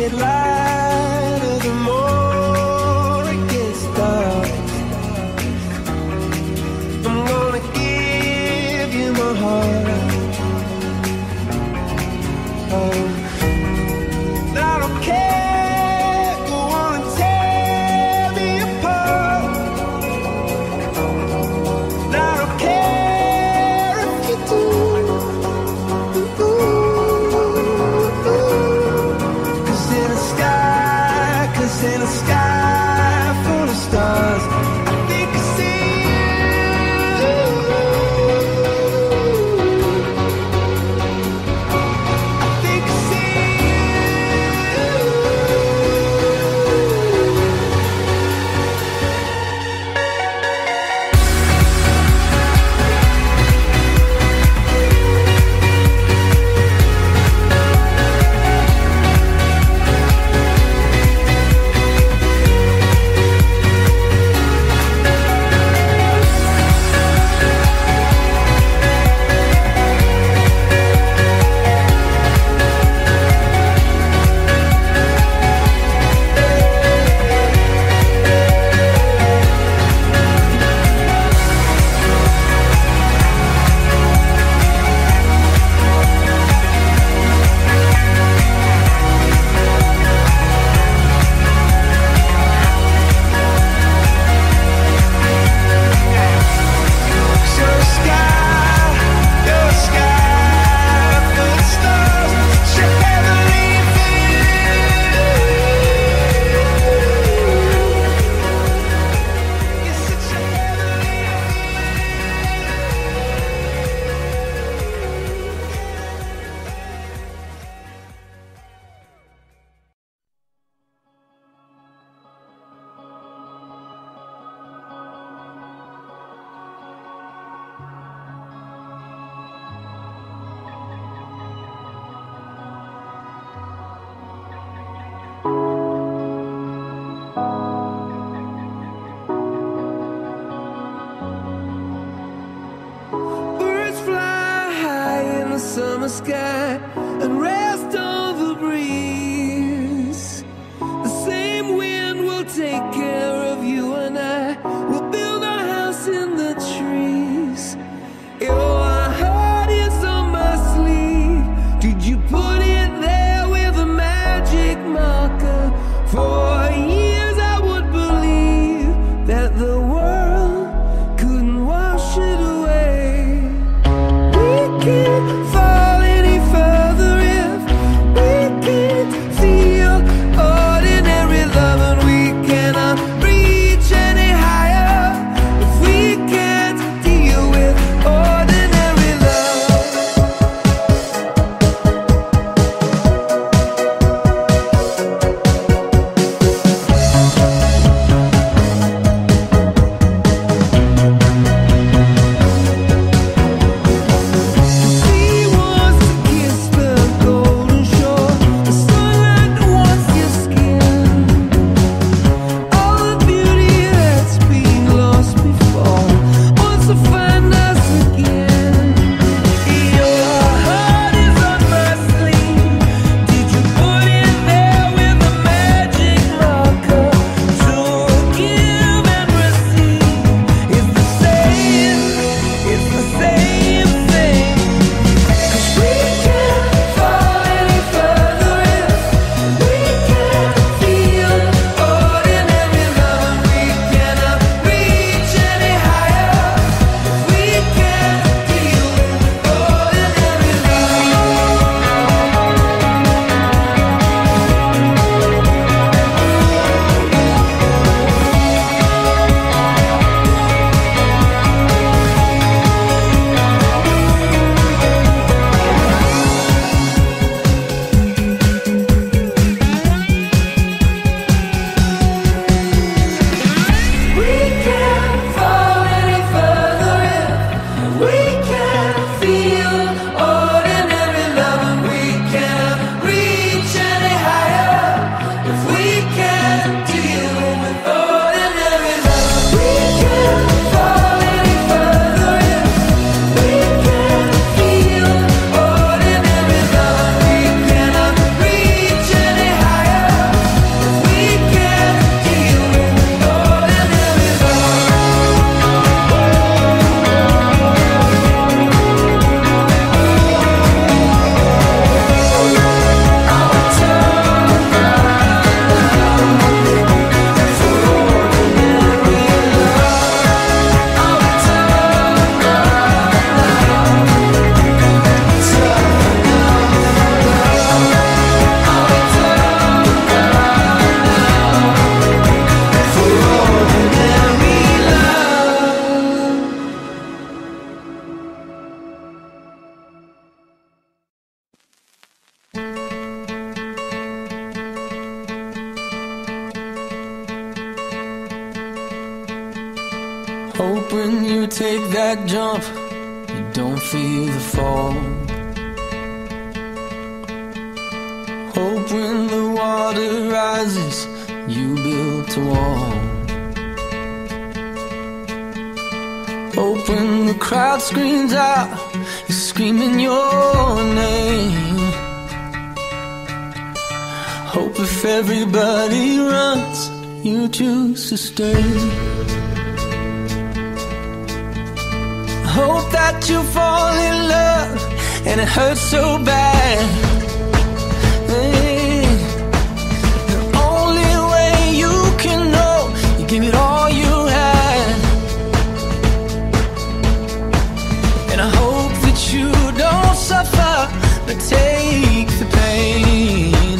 get lighter, the more it gets dark. I'm gonna give you my heart. Oh, I don't care, go on and tear me apart. I don't care if you do. In a sky full of stars, I think I see you. I think I see summer sky and rest on the breeze. The same wind will take care of you and I. We'll build our house in the trees. Your heart is on my sleeve. Did you put it there with a magic marker? For years I would believe that the world couldn't wash it away. We can't fall any further if we can't feel ordinary love, and we cannot reach any higher if we can't deal with ordinary love. See when you take that jump, you don't feel the fall. Hope when the water rises, you built a wall. Hope when the crowd screams out, you're screaming your name. Hope if everybody runs, you choose to stay. Hope that you fall in love and it hurts so bad. Hey, the only way you can know, you give it all you had. And I hope that you don't suffer, but take the pain.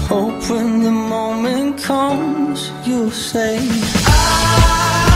Hope when the moment comes, you'll say, I